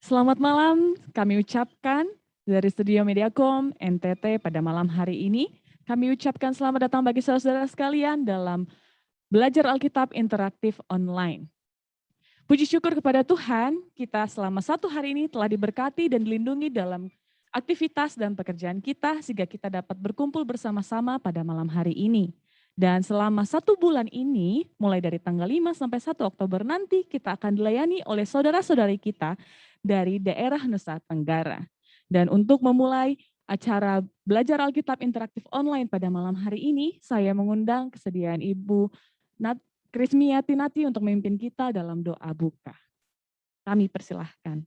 Selamat malam, kami ucapkan dari Studio Mediacom NTT pada malam hari ini. Kami ucapkan selamat datang bagi saudara-saudara sekalian dalam Belajar Alkitab Interaktif Online. Puji syukur kepada Tuhan, kita selama satu hari ini telah diberkati dan dilindungi dalam aktivitas dan pekerjaan kita, sehingga kita dapat berkumpul bersama-sama pada malam hari ini. Dan selama satu bulan ini, mulai dari tanggal 5 sampai 1 Oktober nanti, kita akan dilayani oleh saudara-saudari kita dari daerah Nusa Tenggara. Dan untuk memulai acara belajar Alkitab interaktif online pada malam hari ini, saya mengundang kesediaan Ibu Krismiati Nati untuk memimpin kita dalam doa buka. Kami persilahkan.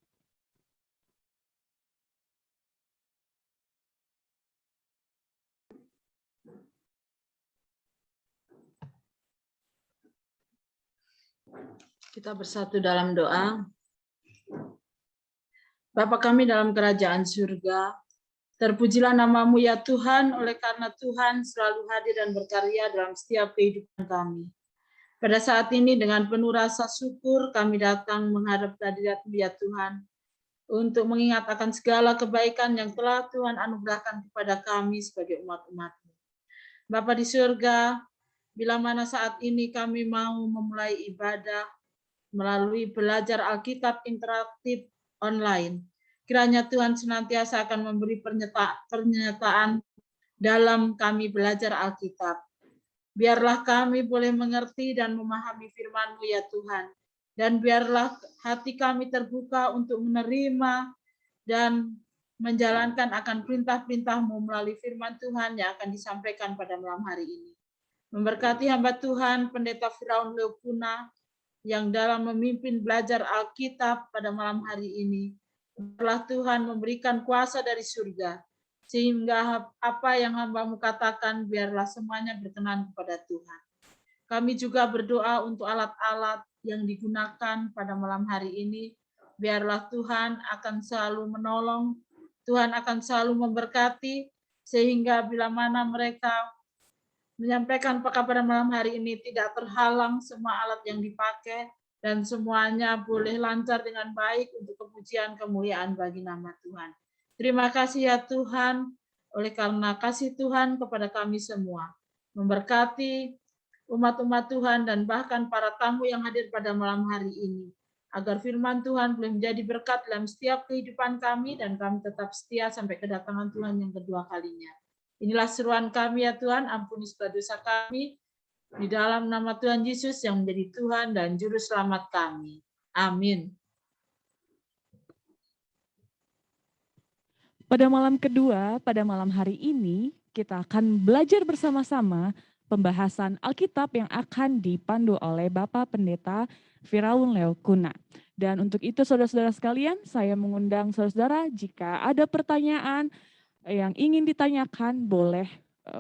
Kita bersatu dalam doa. Bapa kami dalam kerajaan surga, terpujilah nama-Mu ya Tuhan, oleh karena Tuhan selalu hadir dan berkarya dalam setiap kehidupan kami. Pada saat ini dengan penuh rasa syukur kami datang menghadap hadirat-Mu ya Tuhan, untuk mengingat akan segala kebaikan yang telah Tuhan anugerahkan kepada kami sebagai umat-umat-Mu. Bapa di surga, bila mana saat ini kami mau memulai ibadah melalui belajar Alkitab interaktif online, kiranya Tuhan senantiasa akan memberi pernyataan dalam kami belajar Alkitab. Biarlah kami boleh mengerti dan memahami firman-Mu ya Tuhan. Dan biarlah hati kami terbuka untuk menerima dan menjalankan akan perintah-perintah-Mu melalui firman Tuhan yang akan disampaikan pada malam hari ini. Memberkati hamba Tuhan, Pendeta Firaun Leokuna, yang dalam memimpin belajar Alkitab pada malam hari ini. Biarlah Tuhan memberikan kuasa dari surga, sehingga apa yang hamba-Mu katakan, biarlah semuanya berkenan kepada Tuhan. Kami juga berdoa untuk alat-alat yang digunakan pada malam hari ini. Biarlah Tuhan akan selalu menolong, Tuhan akan selalu memberkati, sehingga bila mana mereka menyampaikan pada malam hari ini tidak terhalang semua alat yang dipakai, dan semuanya boleh lancar dengan baik untuk kepujian kemuliaan bagi nama Tuhan. Terima kasih ya Tuhan, oleh karena kasih Tuhan kepada kami semua. Memberkati umat-umat Tuhan dan bahkan para tamu yang hadir pada malam hari ini. Agar firman Tuhan boleh menjadi berkat dalam setiap kehidupan kami dan kami tetap setia sampai kedatangan Tuhan yang kedua kalinya. Inilah seruan kami ya Tuhan, ampuni segala dosa kami, di dalam nama Tuhan Yesus yang menjadi Tuhan dan Juru Selamat kami. Amin. Pada malam kedua, pada malam hari ini, kita akan belajar bersama-sama pembahasan Alkitab yang akan dipandu oleh Bapak Pendeta Firaun Leokuna. Dan untuk itu saudara-saudara sekalian, saya mengundang saudara-saudara jika ada pertanyaan yang ingin ditanyakan, boleh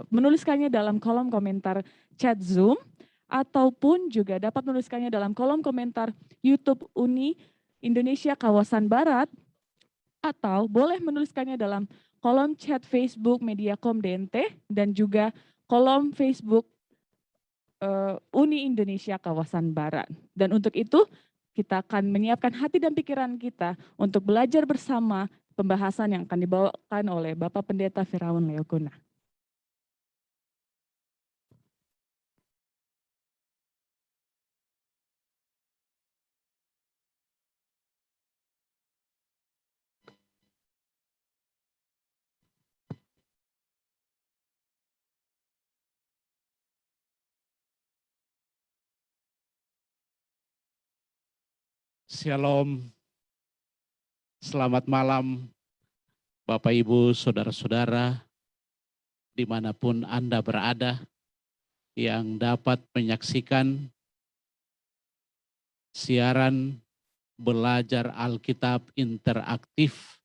menuliskannya dalam kolom komentar chat Zoom, ataupun juga dapat menuliskannya dalam kolom komentar YouTube Uni Indonesia Kawasan Barat, atau boleh menuliskannya dalam kolom chat Facebook Mediacom DNT dan juga kolom Facebook Uni Indonesia Kawasan Barat. Dan untuk itu kita akan menyiapkan hati dan pikiran kita untuk belajar bersama pembahasan yang akan dibawakan oleh Bapak Pendeta Firaun Leokuna. Shalom, selamat malam Bapak Ibu, Saudara-saudara, dimanapun Anda berada, yang dapat menyaksikan siaran belajar Alkitab interaktif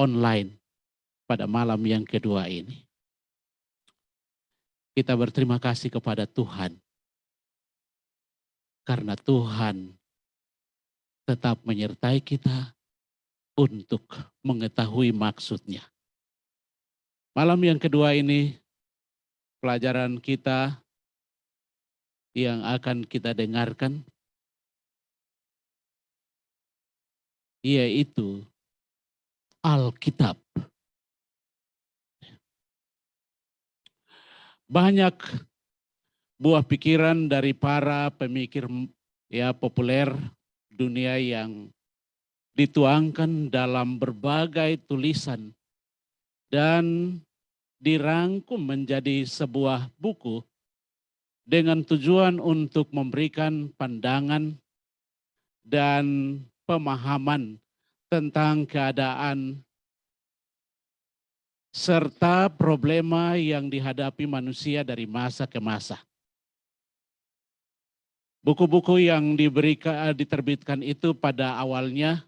online pada malam yang kedua ini. Kita berterima kasih kepada Tuhan, karena Tuhan tetap menyertai kita untuk mengetahui maksudnya. Malam yang kedua ini, pelajaran kita yang akan kita dengarkan, yaitu Alkitab. Banyak buah pikiran dari para pemikir populer dunia yang dituangkan dalam berbagai tulisan dan dirangkum menjadi sebuah buku dengan tujuan untuk memberikan pandangan dan pemahaman tentang keadaan serta problema yang dihadapi manusia dari masa ke masa. Buku-buku yang diterbitkan itu pada awalnya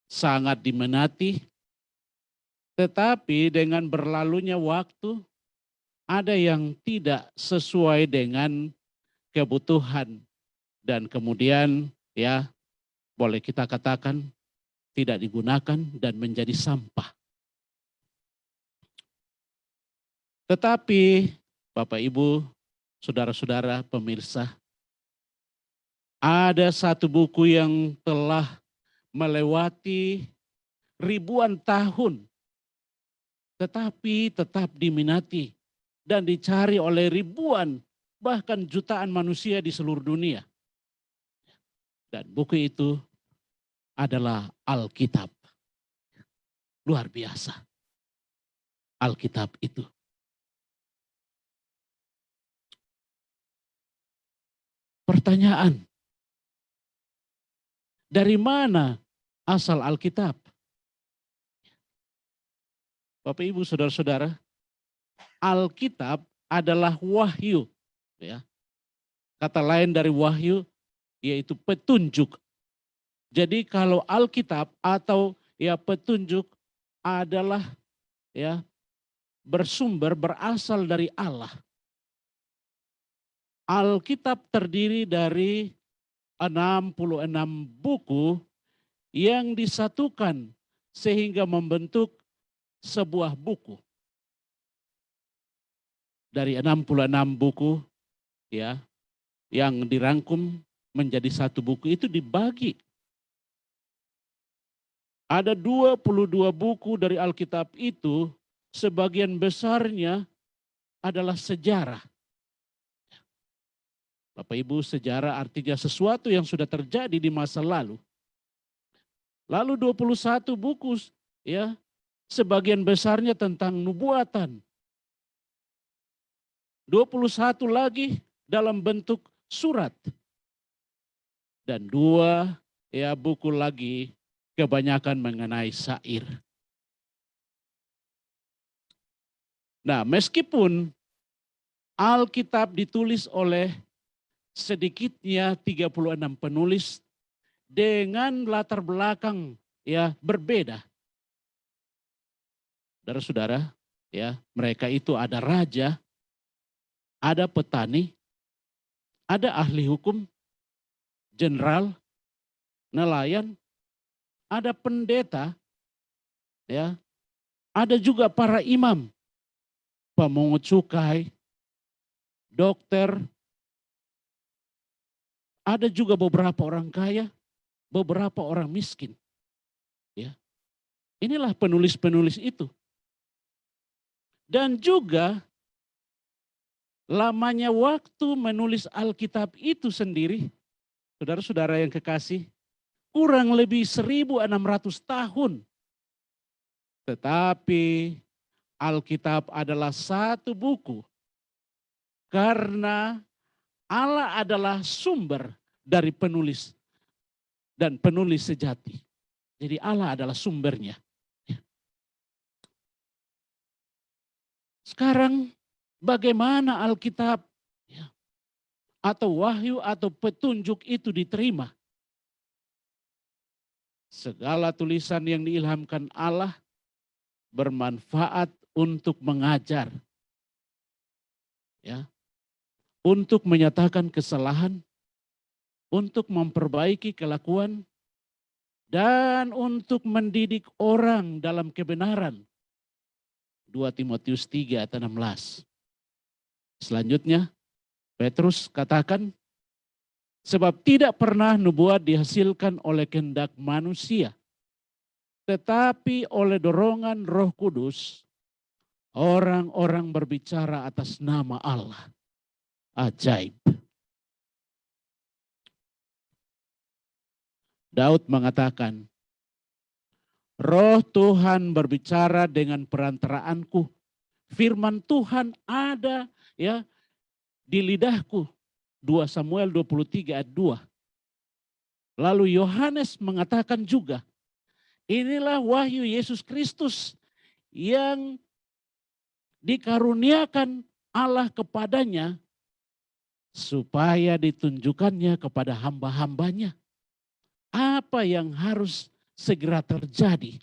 sangat diminati, tetapi dengan berlalunya waktu ada yang tidak sesuai dengan kebutuhan dan kemudian boleh kita katakan tidak digunakan dan menjadi sampah. Tetapi Bapak Ibu, saudara-saudara pemirsa, ada satu buku yang telah melewati ribuan tahun, tetapi tetap diminati dan dicari oleh ribuan, bahkan jutaan manusia di seluruh dunia. Dan buku itu adalah Alkitab. Luar biasa. Alkitab itu. Pertanyaan, dari mana asal Alkitab? Bapak Ibu saudara-saudara, Alkitab adalah wahyu. Kata lain dari wahyu yaitu petunjuk. Jadi kalau Alkitab atau petunjuk adalah berasal dari Allah. Alkitab terdiri dari 66 buku yang disatukan sehingga membentuk sebuah buku. Dari 66 buku yang dirangkum menjadi satu buku itu dibagi. Ada 22 buku dari Alkitab itu, sebagian besarnya adalah sejarah. Bapak Ibu, sejarah artinya sesuatu yang sudah terjadi di masa lalu. Lalu 21 buku sebagian besarnya tentang nubuatan. 21 lagi dalam bentuk surat. Dan 2 buku lagi kebanyakan mengenai syair. Nah, meskipun Alkitab ditulis oleh sedikitnya 36 penulis dengan latar belakang berbeda. Saudara-saudara, mereka itu ada raja, ada petani, ada ahli hukum, jenderal, nelayan, ada pendeta, ada juga para imam, pemungut cukai, dokter, ada juga beberapa orang kaya, beberapa orang miskin. Inilah penulis-penulis itu. Dan juga lamanya waktu menulis Alkitab itu sendiri, saudara-saudara yang kekasih, kurang lebih 1.600 tahun. Tetapi Alkitab adalah satu buku karena Allah adalah sumber dari penulis dan penulis sejati. Jadi Allah adalah sumbernya. Sekarang bagaimana Alkitab atau wahyu atau petunjuk itu diterima? Segala tulisan yang diilhamkan Allah bermanfaat untuk mengajar, untuk menyatakan kesalahan, untuk memperbaiki kelakuan, dan untuk mendidik orang dalam kebenaran. 2 Timotius 3 ayat 16. Selanjutnya, Petrus katakan, sebab tidak pernah nubuat dihasilkan oleh kehendak manusia, Tetapi oleh dorongan Roh Kudus, orang-orang berbicara atas nama Allah. Ajaib. Daud mengatakan, Roh Tuhan berbicara dengan perantaraanku. Firman Tuhan ada ya di lidahku. 2 Samuel 23 ayat 2. Lalu Yohanes mengatakan juga, inilah wahyu Yesus Kristus yang dikaruniakan Allah kepadanya supaya ditunjukkannya kepada hamba-hambanya. Apa yang harus segera terjadi.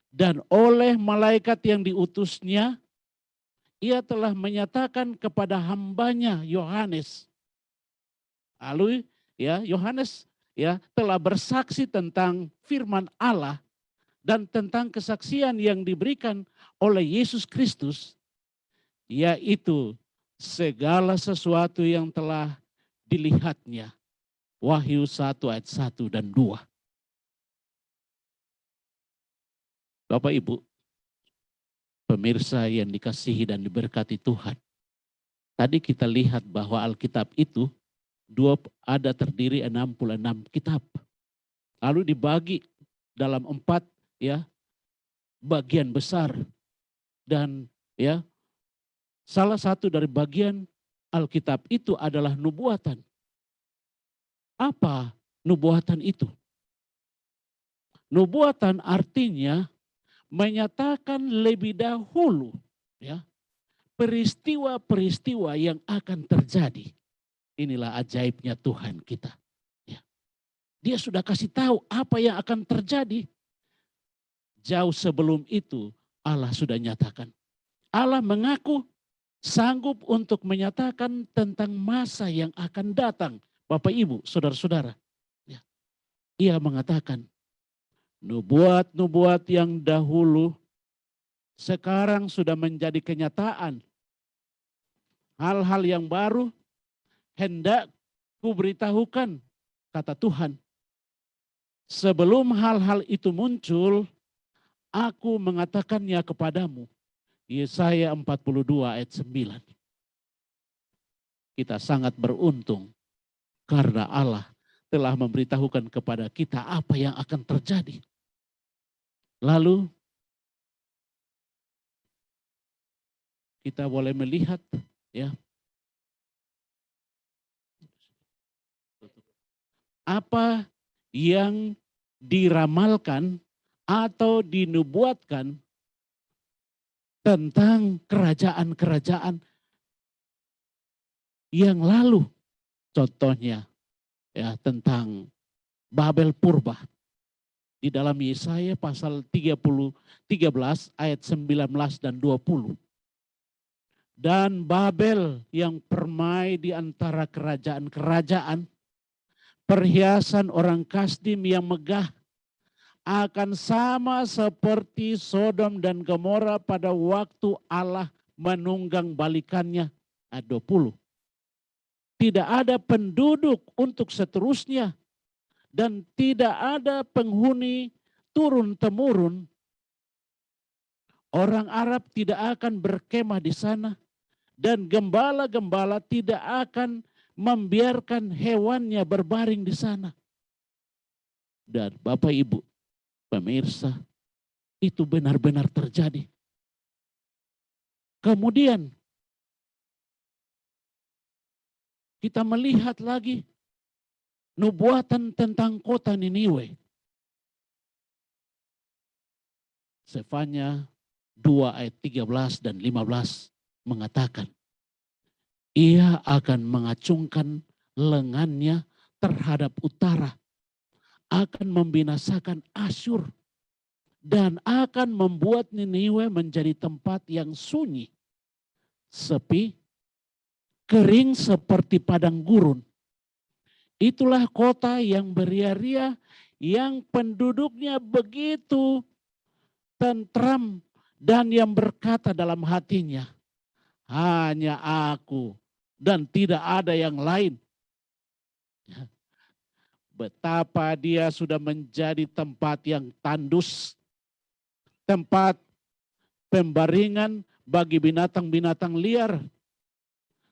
Dan oleh malaikat yang diutusnya, ia telah menyatakan kepada hambanya Yohanes. Lalu ya Yohanes ya telah bersaksi tentang firman Allah dan tentang kesaksian yang diberikan oleh Yesus Kristus, yaitu segala sesuatu yang telah dilihatnya. Wahyu 1 ayat 1 dan 2. Bapak Ibu, pemirsa yang dikasihi dan diberkati Tuhan. Tadi kita lihat bahwa Alkitab itu ada terdiri 66 kitab. Lalu dibagi dalam 4 ya bagian besar. Dan ya salah satu dari bagian Alkitab itu adalah nubuatan. Apa nubuatan itu? Nubuatan artinya menyatakan lebih dahulu ya peristiwa-peristiwa yang akan terjadi. Inilah ajaibnya Tuhan kita. Ya. Dia sudah kasih tahu apa yang akan terjadi. Jauh sebelum itu Allah sudah nyatakan. Allah mengaku sanggup untuk menyatakan tentang masa yang akan datang. Bapak Ibu, saudara-saudara. Ya. Ia mengatakan nubuat-nubuat yang dahulu sekarang sudah menjadi kenyataan. Hal-hal yang baru hendak kuberitahukan, kata Tuhan. Sebelum hal-hal itu muncul, aku mengatakannya kepadamu. Yesaya 42 ayat 9. Kita sangat beruntung karena Allah telah memberitahukan kepada kita apa yang akan terjadi. Lalu kita boleh melihat ya apa yang diramalkan atau dinubuatkan tentang kerajaan-kerajaan yang lalu. Contohnya ya tentang Babel Purba. Di dalam Yesaya pasal 13 ayat 19 dan 20. Dan Babel yang permai di antara kerajaan-kerajaan, perhiasan orang Kasdim yang megah, akan sama seperti Sodom dan Gomora pada waktu Allah menunggang balikannya. Ayat 20. Tidak ada penduduk untuk seterusnya dan tidak ada penghuni turun-temurun. Orang Arab tidak akan berkemah di sana dan gembala-gembala tidak akan membiarkan hewannya berbaring di sana. Dan Bapak Ibu, pemirsa, itu benar-benar terjadi. Kemudian kita melihat lagi nubuatan tentang kota Niniwe. Sefanya 2 ayat 13 dan 15 mengatakan, ia akan mengacungkan lengannya terhadap utara, akan membinasakan Asyur, dan akan membuat Niniwe menjadi tempat yang sunyi, sepi, kering seperti padang gurun. Itulah kota yang beria-ria, yang penduduknya begitu tentram dan yang berkata dalam hatinya, hanya aku dan tidak ada yang lain. betapa dia sudah menjadi tempat yang tandus, tempat pembaringan bagi binatang-binatang liar.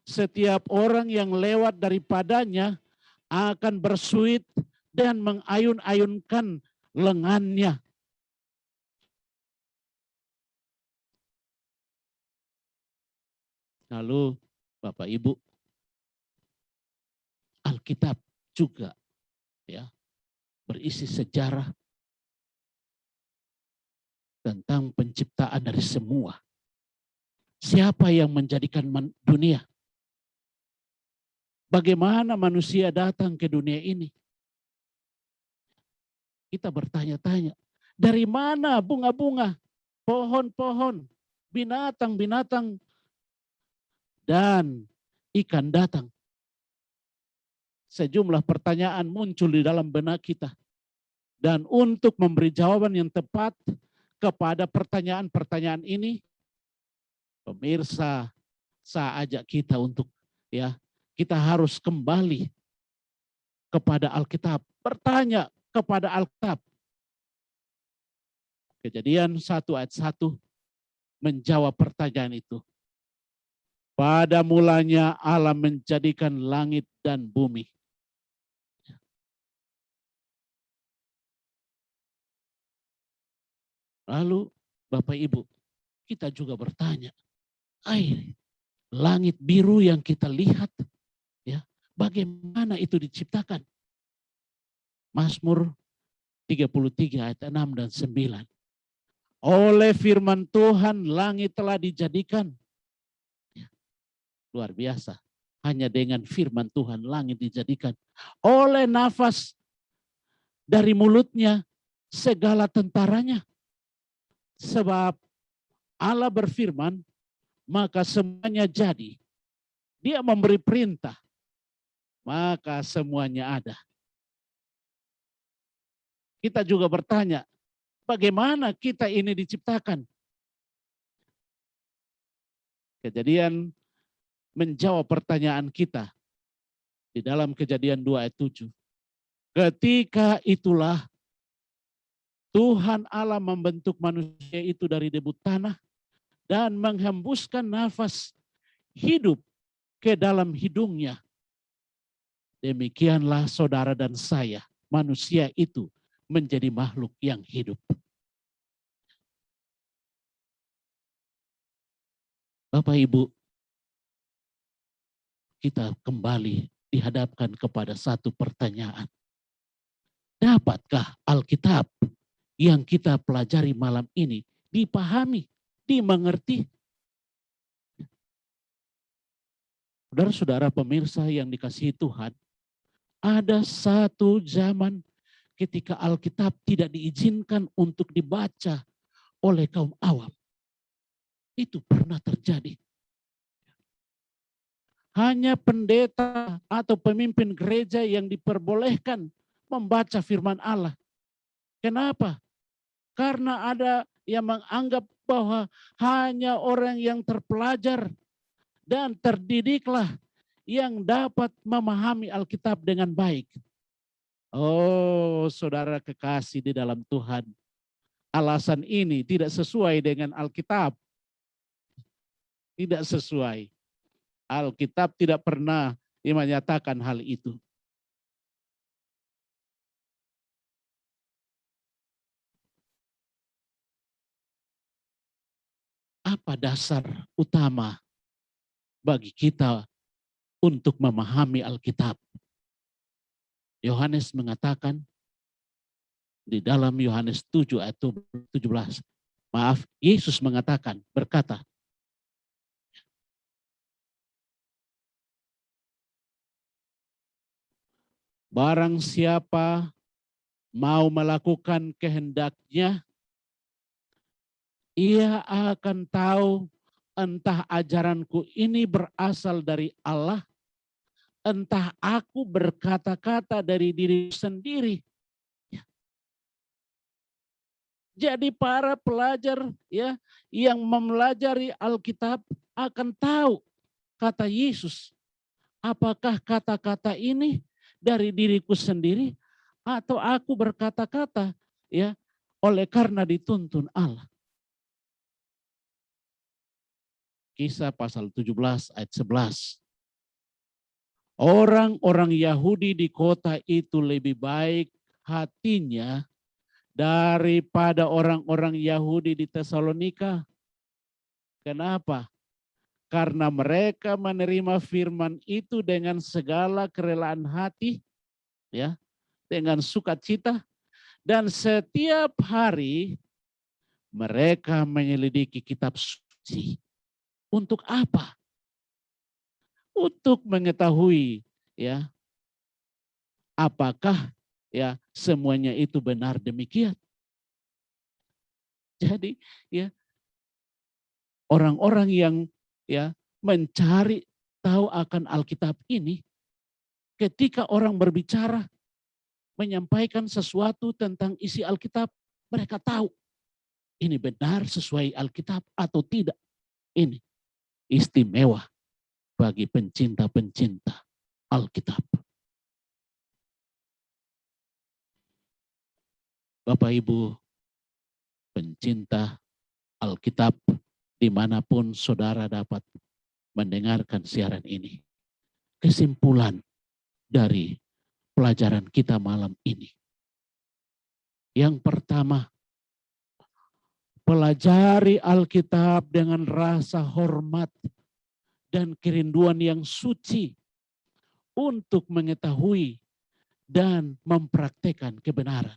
Setiap orang yang lewat daripadanya akan bersuit dan mengayun-ayunkan lengannya. Lalu Bapak Ibu, Alkitab juga ya berisi sejarah tentang penciptaan dari semua. Siapa yang menjadikan dunia? Bagaimana manusia datang ke dunia ini? Kita bertanya-tanya, dari mana bunga-bunga, pohon-pohon, binatang-binatang, dan ikan datang? Sejumlah pertanyaan muncul di dalam benak kita. Dan untuk memberi jawaban yang tepat kepada pertanyaan-pertanyaan ini, pemirsa, saya ajak kita untuk kita harus kembali kepada Alkitab, bertanya kepada Alkitab. Kejadian 1 ayat 1 menjawab pertanyaan itu. Pada mulanya Allah menjadikan langit dan bumi. Lalu Bapak Ibu, kita juga bertanya, langit biru yang kita lihat, ya, bagaimana itu diciptakan? Mazmur 33 ayat 6 dan 9. Oleh firman Tuhan langit telah dijadikan. Ya, luar biasa. Hanya dengan firman Tuhan langit dijadikan. Oleh nafas dari mulutnya segala tentaranya. Sebab Allah berfirman, maka semuanya jadi. Dia memberi perintah, maka semuanya ada. Kita juga bertanya, bagaimana kita ini diciptakan? Kejadian menjawab pertanyaan kita di dalam Kejadian 2 ayat 7. Ketika itulah Tuhan Allah membentuk manusia itu dari debu tanah dan menghembuskan nafas hidup ke dalam hidungnya. Demikianlah saudara dan saya, manusia itu menjadi makhluk yang hidup. Bapak Ibu, kita kembali dihadapkan kepada satu pertanyaan. Dapatkah Alkitab yang kita pelajari malam ini dipahami, dimengerti? Saudara-saudara pemirsa yang dikasihi Tuhan, ada satu zaman ketika Alkitab tidak diizinkan untuk dibaca oleh kaum awam. Itu pernah terjadi. Hanya pendeta atau pemimpin gereja yang diperbolehkan membaca firman Allah. Kenapa? Karena ada yang menganggap bahwa hanya orang yang terpelajar dan terdidiklah yang dapat memahami Alkitab dengan baik. Oh, saudara kekasih di dalam Tuhan, alasan ini tidak sesuai dengan Alkitab. Tidak sesuai. Alkitab tidak pernah menyatakan hal itu. Apa dasar utama bagi kita untuk memahami Alkitab? Yohanes mengatakan di dalam Yohanes 7 ayat 17. Maaf, Yesus mengatakan, berkata, barang siapa mau melakukan kehendaknya, ia akan tahu entah ajaranku ini berasal dari Allah, entah aku berkata-kata dari diri sendiri. Jadi para pelajar yang mempelajari Alkitab akan tahu, kata Yesus, apakah kata-kata ini dari diriku sendiri atau aku berkata-kata ya oleh karena dituntun Allah. Kisah pasal 17 ayat 11. Orang-orang Yahudi di kota itu lebih baik hatinya daripada orang-orang Yahudi di Tesalonika. Kenapa? Karena mereka menerima firman itu dengan segala kerelaan hati, ya, dengan sukacita, dan setiap hari mereka menyelidiki kitab suci. Untuk apa? Untuk mengetahui ya apakah ya semuanya itu benar demikian. Jadi ya orang-orang yang ya mencari tahu akan Alkitab ini, ketika orang berbicara menyampaikan sesuatu tentang isi Alkitab, mereka tahu ini benar sesuai Alkitab atau tidak. Ini istimewa bagi pencinta-pencinta Alkitab. Bapak Ibu pencinta Alkitab, dimanapun saudara dapat mendengarkan siaran ini. Kesimpulan dari pelajaran kita malam ini. Yang pertama, pelajari Alkitab dengan rasa hormat dan kerinduan yang suci untuk mengetahui dan mempraktekkan kebenaran.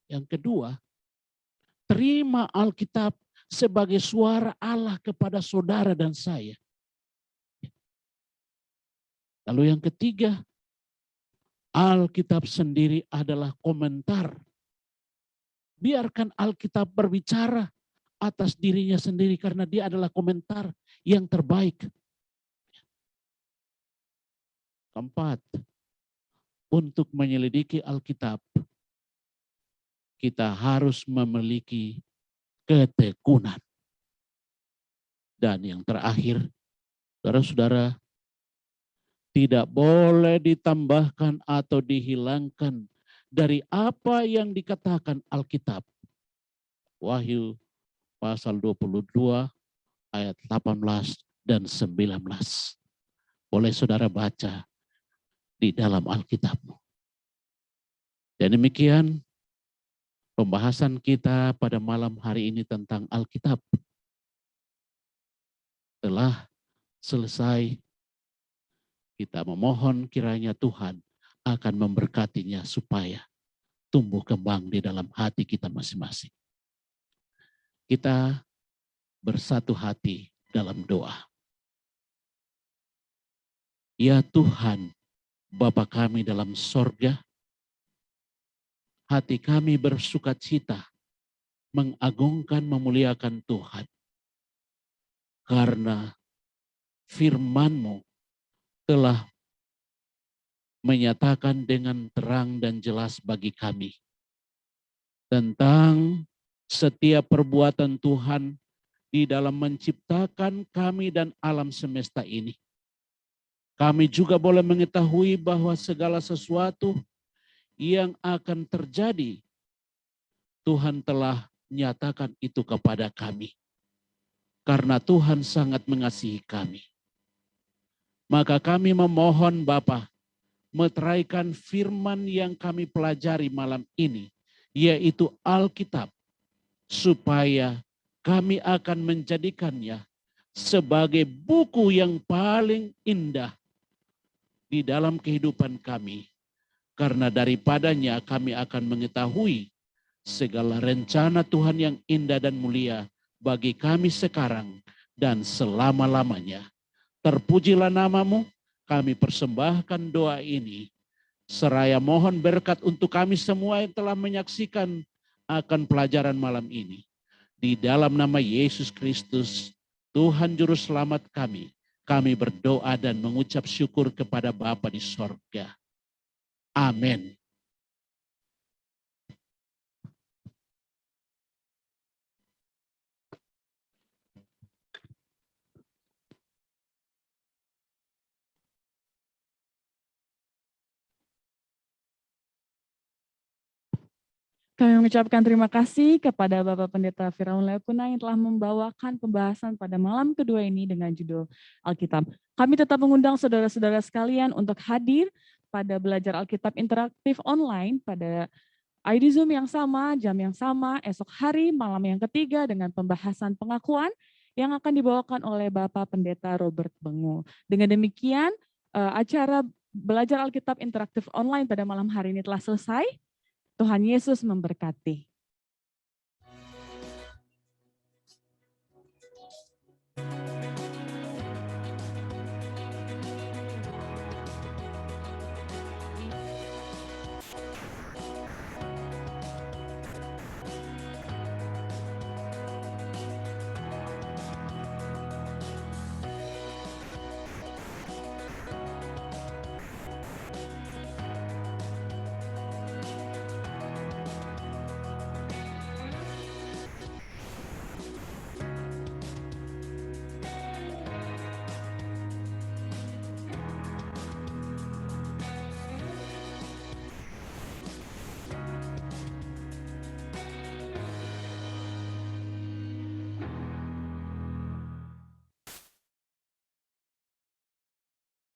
Yang kedua, terima Alkitab sebagai suara Allah kepada saudara dan saya. Lalu yang ketiga, Alkitab sendiri adalah komentar. Biarkan Alkitab berbicara atas dirinya sendiri karena dia adalah komentar yang terbaik. Keempat, untuk menyelidiki Alkitab, kita harus memiliki ketekunan. Dan yang terakhir, saudara-saudara, tidak boleh ditambahkan atau dihilangkan dari apa yang dikatakan Alkitab. Wahyu pasal 22 ayat 18 dan 19. Boleh saudara baca di dalam Alkitabmu. Dan demikian pembahasan kita pada malam hari ini tentang Alkitab telah selesai. Kita memohon kiranya Tuhan akan memberkatinya supaya tumbuh kembang di dalam hati kita masing-masing. Kita bersatu hati dalam doa. Ya Tuhan, Bapa kami dalam sorga, hati kami bersukacita mengagungkan, memuliakan Tuhan. Karena firman-Mu telah menyatakan dengan terang dan jelas bagi kami tentang setiap perbuatan Tuhan di dalam menciptakan kami dan alam semesta ini. Kami juga boleh mengetahui bahwa segala sesuatu yang akan terjadi, Tuhan telah menyatakan itu kepada kami. Karena Tuhan sangat mengasihi kami. Maka kami memohon Bapa, meteraikan firman yang kami pelajari malam ini, yaitu Alkitab, supaya kami akan menjadikannya sebagai buku yang paling indah di dalam kehidupan kami. Karena daripadanya kami akan mengetahui segala rencana Tuhan yang indah dan mulia bagi kami sekarang dan selama-lamanya. Terpujilah nama-Mu, kami persembahkan doa ini. Seraya mohon berkat untuk kami semua yang telah menyaksikan akan pelajaran malam ini. Di dalam nama Yesus Kristus, Tuhan Juru Selamat kami berdoa dan mengucap syukur kepada Bapa di sorga. Amin. Kami mengucapkan terima kasih kepada Bapak Pendeta Firaun Leokuna yang telah membawakan pembahasan pada malam kedua ini dengan judul Alkitab. Kami tetap mengundang saudara-saudara sekalian untuk hadir pada belajar Alkitab interaktif online pada ID Zoom yang sama, jam yang sama, esok hari, malam yang ketiga dengan pembahasan pengakuan yang akan dibawakan oleh Bapak Pendeta Robert Bengu. Dengan demikian, acara belajar Alkitab interaktif online pada malam hari ini telah selesai. Tuhan Yesus memberkati.